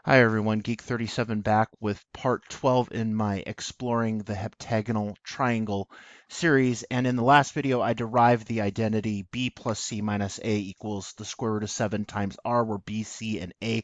Hi everyone, Geek37 back with part 12 in my Exploring the Heptagonal Triangle series. And in the last video, I derived the identity b plus c minus a equals the square root of 7 times r, where b, c, and a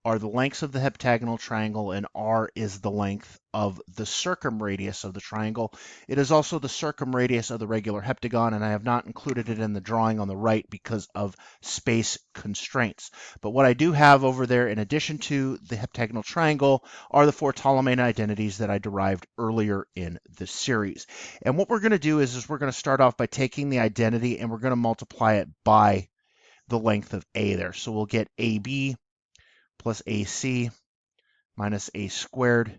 are the lengths of the heptagonal triangle, and r is the length of the circumradius of the triangle. It is also the circumradius of the regular heptagon, and I have not included it in the drawing on the right because of space constraints. But what I do have over there, in addition to the heptagonal triangle, are the four Ptolemaic identities that I derived earlier in the series. And what we're going to do is we're going to start off by taking the identity and we're going to multiply it by the length of a there. So we'll get AB plus AC minus a squared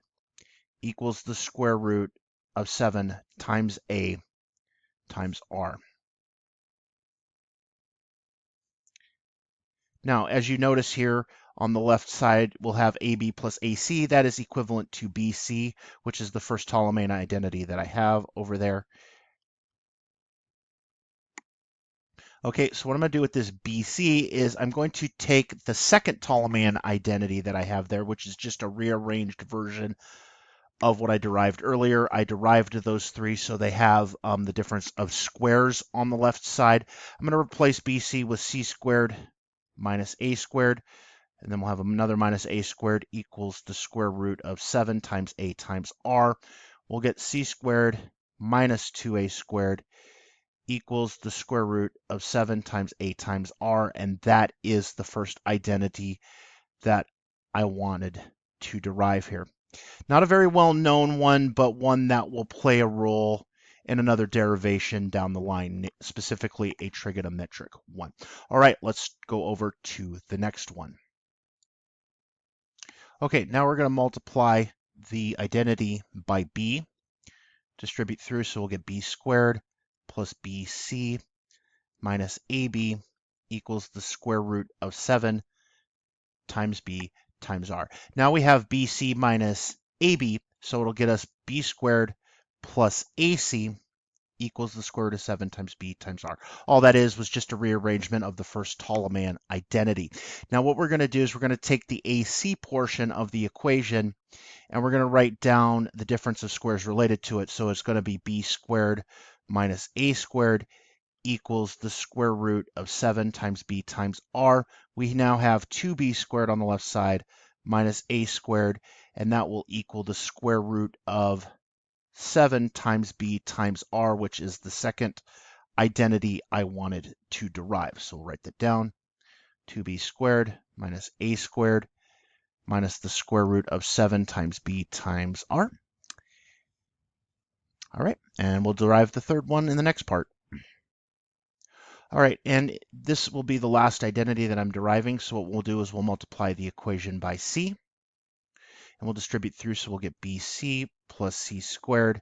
equals the square root of 7 times a times r. Now, as you notice here on the left side, we'll have AB plus AC. That is equivalent to BC, which is the first Ptolemaic identity that I have over there. Okay, so what I'm going to do with this BC is I'm going to take the second Ptolemaic identity that I have there, which is just a rearranged version of what I derived earlier. I derived those three so they have the difference of squares on the left side. I'm going to replace BC with c squared minus a squared, and then we'll have another minus a squared equals the square root of 7 times a times r. We'll get c squared minus 2a squared equals the square root of 7 times a times r, and that is the first identity that I wanted to derive here. Not a very well-known one, but one that will play a role in another derivation down the line, specifically a trigonometric one. All right, let's go over to the next one. Okay, now we're going to multiply the identity by b, distribute through, so we'll get b squared plus bc minus ab equals the square root of 7 times b times r. Now we have bc minus ab, so it'll get us b squared plus ac equals the square root of 7 times b times r. All that was just a rearrangement of the first Ptolemaic identity. Now what we're going to do is we're going to take the ac portion of the equation and we're going to write down the difference of squares related to it. So it's going to be b squared minus a squared equals the square root of 7 times b times r. We now have 2b squared on the left side minus a squared, and that will equal the square root of 7 times b times r, which is the second identity I wanted to derive. So we'll write that down. 2b squared minus a squared minus the square root of 7 times b times r. All right, and we'll derive the third one in the next part. All right, and this will be the last identity that I'm deriving. So what we'll do is we'll multiply the equation by c, and we'll distribute through. So we'll get bc plus c squared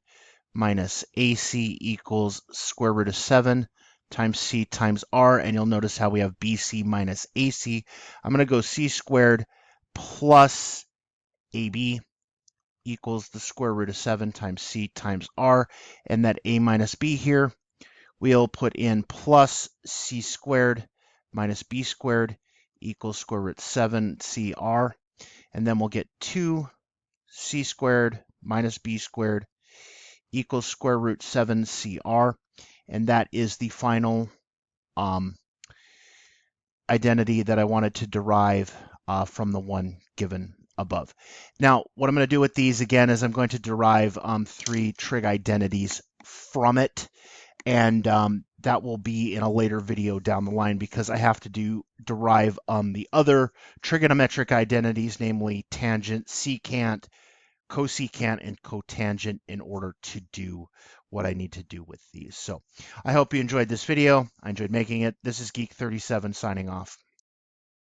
minus ac equals square root of 7 times c times r. And you'll notice how we have bc minus ac. I'm going to go c squared plus ab equals the square root of 7 times c times r. And that a minus b here, we'll put in plus c squared minus b squared equals square root 7cr. And then we'll get 2c squared minus b squared equals square root 7cr. And that is the final identity that I wanted to derive from the one given above. Now, what I'm going to do with these again is I'm going to derive 3 trig identities from it. And that will be in a later video down the line because I have to derive the other trigonometric identities, namely tangent, secant, cosecant, and cotangent, in order to do what I need to do with these. So I hope you enjoyed this video. I enjoyed making it. This is Geek37 signing off.